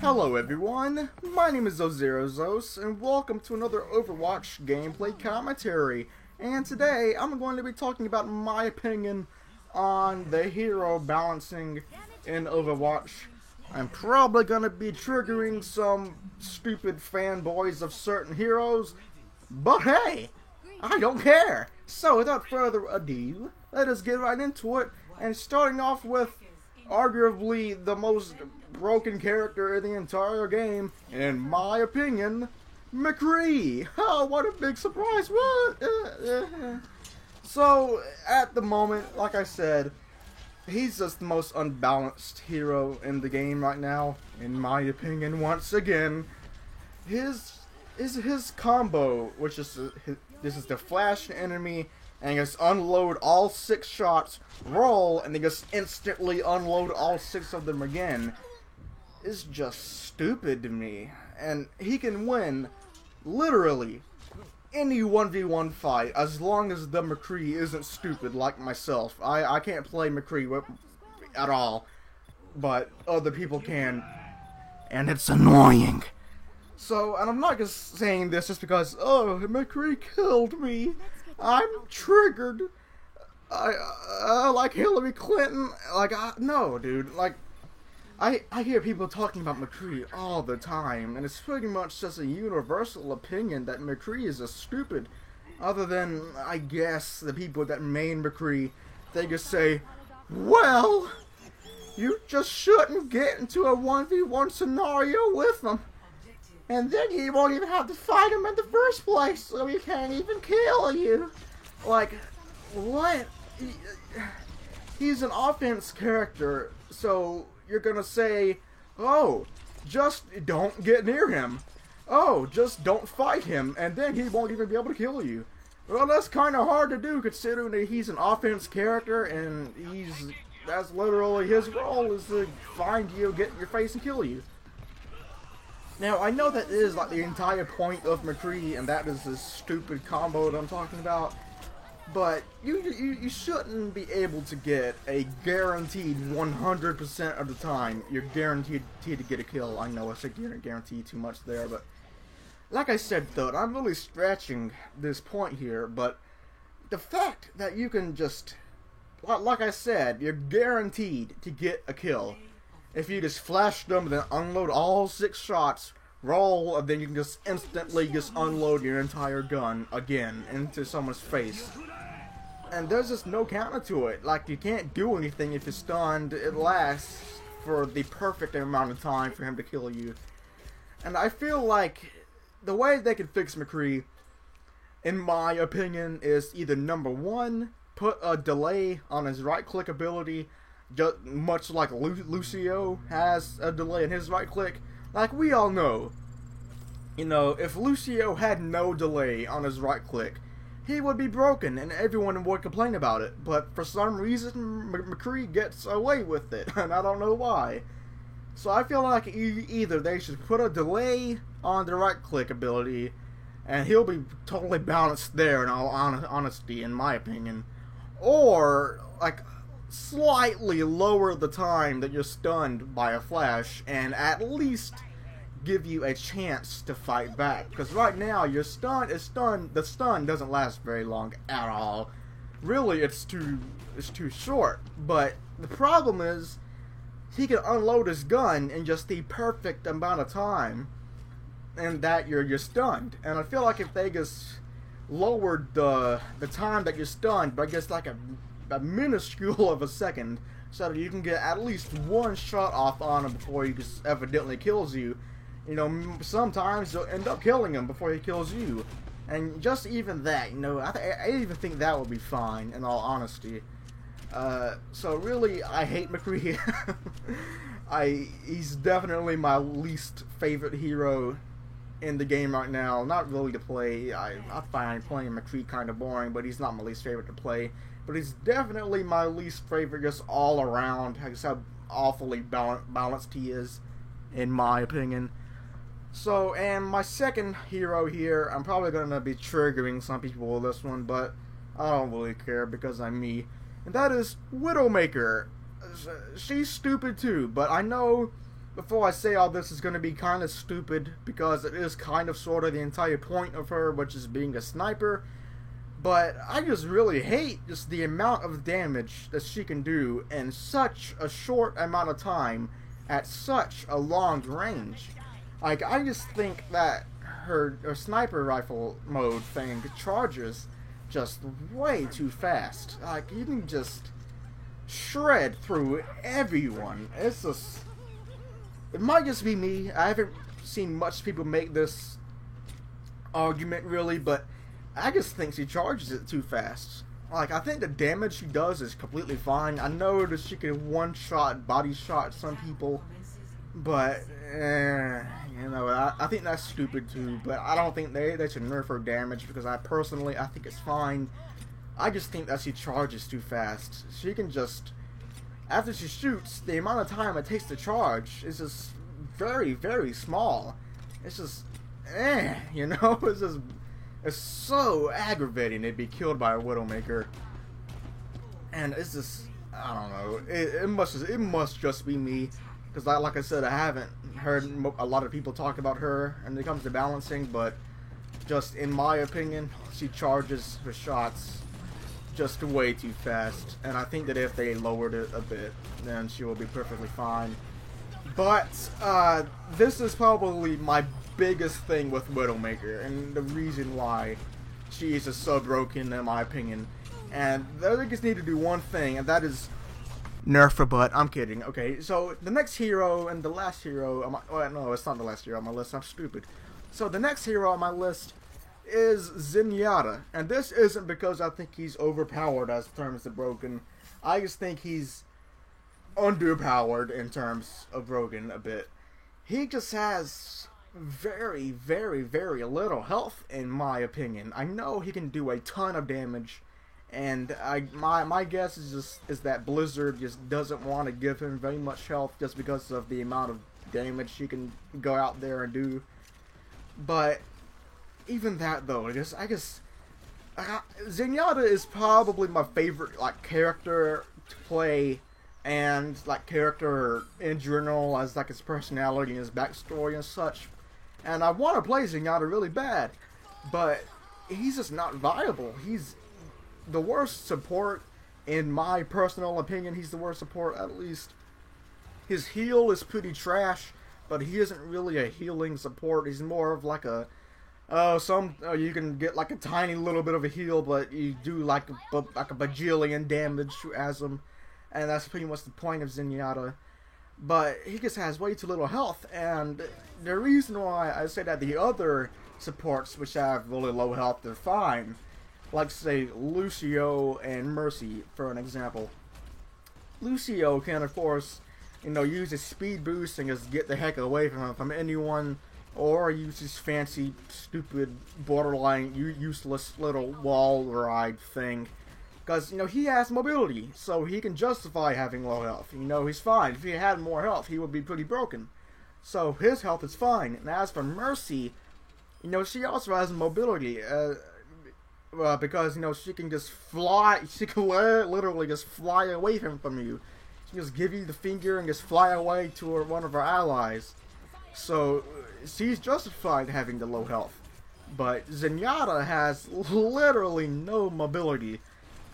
Hello everyone, my name is Ozerozos, and welcome to another Overwatch gameplay commentary. And today, I'm going to be talking about my opinion on the hero balancing in Overwatch. I'm probably going to be triggering some stupid fanboys of certain heroes, but hey, I don't care! So without further ado, let us get right into it, and starting off with arguably the most broken character in the entire game, in my opinion, McCree. Oh, what a big surprise! What? So, at the moment, like I said, he's just the most unbalanced hero in the game right now, in my opinion. Once again, his combo, which is this is the flash enemy, and just unload all 6 shots, roll, and then just instantly unload all 6 of them again, is just stupid to me. And he can win literally any 1v1 fight as long as the McCree isn't stupid like myself. I can't play McCree at all, but other people can, and it's annoying. So, and I'm not just saying this just because, oh, McCree killed me. I'm triggered. I like Hillary Clinton. Like, no, dude. Like, I hear people talking about McCree all the time, and it's pretty much just a universal opinion that McCree is a stupid. Other than, I guess, the people that main McCree, they just say, well, you just shouldn't get into a 1v1 scenario with them. And then you won't even have to fight him in the first place, so he can't even kill you. Like, what? He's an offense character, so you're gonna say, oh, just don't get near him. Oh, just don't fight him, and then he won't even be able to kill you. Well, that's kind of hard to do considering that he's an offense character, and that's literally his role, is to find you, get in your face, and kill you. Now, I know that is like the entire point of McCree, and that is this stupid combo that I'm talking about, but you shouldn't be able to get a guaranteed 100% of the time, you're guaranteed to get a kill. I know I said guarantee too much there, but like I said though, I'm really stretching this point here, but the fact that you can just, like I said, you're guaranteed to get a kill. If you just flash them, then unload all 6 shots, roll, and then you can just instantly just unload your entire gun again into someone's face. And there's just no counter to it. Like, you can't do anything if you're stunned. It lasts for the perfect amount of time for him to kill you. And I feel like the way they can fix McCree, in my opinion, is either number 1, put a delay on his right-click ability, just much like Lucio has a delay in his right click. Like we all know, you know, if Lucio had no delay on his right click, he would be broken and everyone would complain about it. But for some reason, McCree gets away with it, and I don't know why. So I feel like either they should put a delay on the right click ability, and he'll be totally balanced there in all honesty, in my opinion. Or, like, slightly lower the time that you're stunned by a flash and at least give you a chance to fight back, because right now the stun doesn't last very long at all. Really, it's too short. But the problem is he can unload his gun in just the perfect amount of time, and that you're stunned. And I feel like if they just lowered the time that you're stunned by just like a minuscule of a second, so that you can get at least 1 shot off on him before he just evidently kills you. You know, sometimes you'll end up killing him before he kills you. And just even that, you know, I even think that would be fine, in all honesty. So really, I hate McCree. He's definitely my least favorite hero in the game right now. Not really to play. I find playing McCree kind of boring, but he's not my least favorite to play. But he's definitely my least favorite just all around. Just how awfully balanced he is, in my opinion. So, and my second hero here, I'm probably going to be triggering some people with this one, but I don't really care because I'm me. And that is Widowmaker. She's stupid too, but I know before I say all this is going to be kind of stupid, because it is kind of sort of the entire point of her, which is being a sniper. But I just really hate just the amount of damage that she can do in such a short amount of time at such a long range. Like, I just think that her sniper rifle mode thing charges just way too fast. Like, you can just shred through everyone. It's just... It might just be me. I haven't seen much people make this argument, really, but I just think she charges it too fast. Like, I think the damage she does is completely fine. I know that she can one-shot, body shot some people, but, you know, I think that's stupid too. But I don't think they should nerf her damage, because I think it's fine. I just think that she charges too fast. She can just, after she shoots, the amount of time it takes to charge is just very, very small. It's just, you know, it's so aggravating to be killed by a Widowmaker. And it's just, I don't know, it must just be me, because like I said, I haven't heard a lot of people talk about her when it comes to balancing, but just in my opinion, she charges her shots just way too fast, and I think that if they lowered it a bit, then she will be perfectly fine. But this is probably my biggest thing with Widowmaker, and the reason why she is just so broken in my opinion. And they just need to do one thing, and that is nerf her butt. I'm kidding. Okay, so the next hero and the last hero on my, well, no, it's not the last hero on my list. I'm stupid. So the next hero on my list is Zenyatta, and this isn't because I think he's overpowered as terms of broken. I just think he's underpowered in terms of broken a bit. He just has very, very, very little health in my opinion. I know he can do a ton of damage, and my guess is that Blizzard just doesn't want to give him very much health just because of the amount of damage he can go out there and do. But even that though, I guess Zenyatta is probably my favorite like character to play, and like character in general, as like his personality and his backstory and such. And I want to play Zenyatta really bad, but he's just not viable. He's the worst support in my personal opinion. He's the worst support, at least. His heal is pretty trash, but he isn't really a healing support. He's more of like a you can get like a tiny little bit of a heal, but you do like a bajillion damage as him, and that's pretty much the point of Zenyatta. But he just has way too little health, and the reason why I say that the other supports which have really low health, they're fine. Like say Lucio and Mercy, for an example. Lucio can of course, you know, use his speed boost and just get the heck away from anyone, or use his fancy, stupid, borderline, useless little wall ride thing. Because, you know, he has mobility, so he can justify having low health. You know, he's fine. If he had more health, he would be pretty broken. So, his health is fine. And as for Mercy, you know, she also has mobility. Because, you know, she can just fly. She can literally just fly away from you. She can just give you the finger and just fly away to one of her allies. So, she's justified having the low health. But Zenyatta has literally no mobility.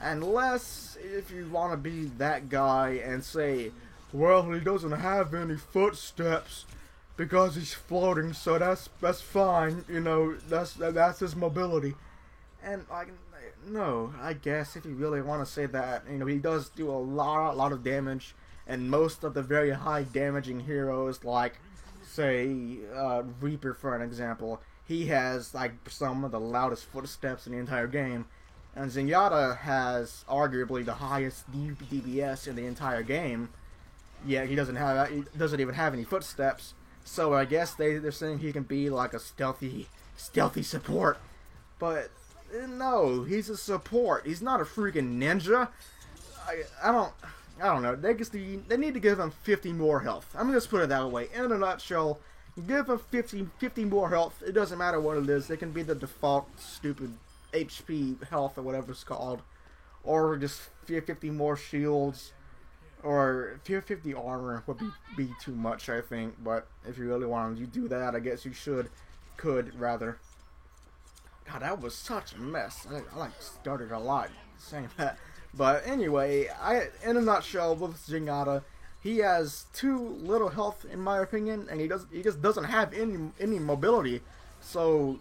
Unless if you want to be that guy and say, well, he doesn't have any footsteps because he's floating, so that's fine. You know, that's his mobility. And no, I guess if you really want to say that, you know, he does do a lot of damage, and most of the very high damaging heroes, like say Reaper for an example, he has like some of the loudest footsteps in the entire game. And Zenyatta has arguably the highest DPS in the entire game, yet he doesn't even have any footsteps. So I guess they're saying he can be like a stealthy support. But no, he's a support. He's not a freaking ninja. I don't know. They need to give him 50 more health. I'm gonna just put it that way. In a nutshell, give him 50 more health. It doesn't matter what it is. It can be the default stupid HP health or whatever it's called, or just 50 more shields, or 50 armor would be too much, I think. But if you really wanted to do that, I guess you could rather. God, that was such a mess. I like started a lot saying that. But anyway, in a nutshell, with Zenyatta, he has too little health in my opinion, and he just doesn't have any mobility. So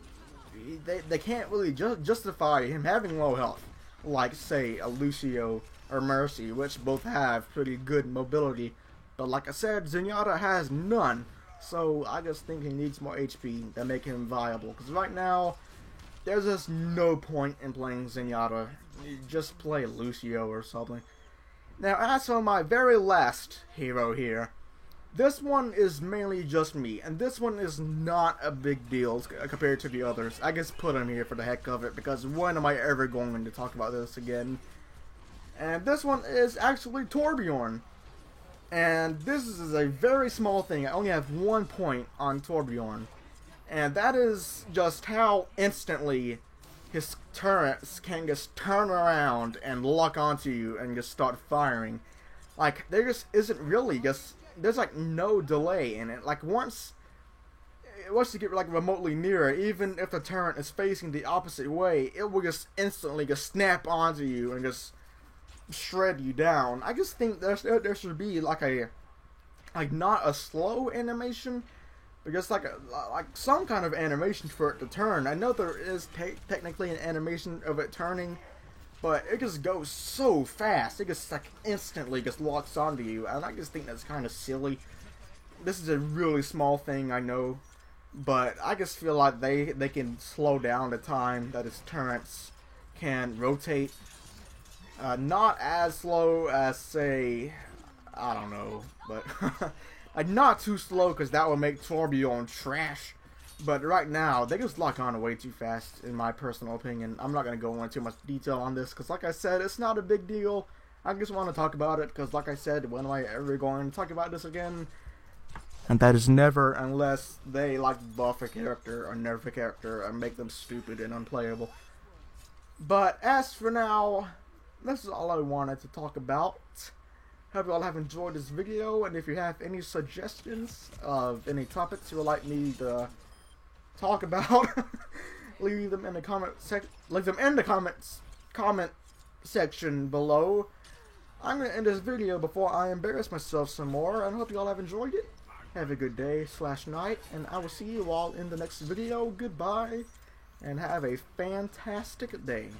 they can't really justify him having low health, like say a Lucio or Mercy, which both have pretty good mobility. But like I said, Zenyatta has none. So I just think he needs more HP to make him viable. Because right now, there's just no point in playing Zenyatta. You just play Lucio or something. Now, as for my very last hero here, this one is mainly just me, and this one is not a big deal compared to the others. I just put him here for the heck of it, because when am I ever going to talk about this again? And this one is actually Torbjorn. And this is a very small thing. I only have 1 point on Torbjorn. And that is just how instantly his turrets can just turn around and lock onto you and just start firing. Like, there just isn't really there's like no delay in it. Like once you get like remotely near it, even if the turret is facing the opposite way, it will just instantly just snap onto you and just shred you down. I just think there should be like not a slow animation, but just like some kind of animation for it to turn. I know there is technically an animation of it turning, but it just goes so fast. It just like instantly just locks onto you, and I just think that's kind of silly. This is a really small thing, I know, but I just feel like they can slow down the time that his turrets can rotate. Not as slow as, say, I don't know, but like not too slow, because that would make Torbjorn trash. But right now, they just lock on way too fast, in my personal opinion. I'm not going to go into too much detail on this, because like I said, it's not a big deal. I just want to talk about it, because like I said, when am I ever going to talk about this again? And that is never, unless they like buff a character or nerf a character and make them stupid and unplayable. But as for now, this is all I wanted to talk about. Hope you all have enjoyed this video, and if you have any suggestions of any topics you would like me to talk about, leave them in the comment section below. I'm gonna end this video before I embarrass myself some more, and I hope you all have enjoyed it. Have a good day / night, and I will see you all in the next video. Goodbye, and have a fantastic day.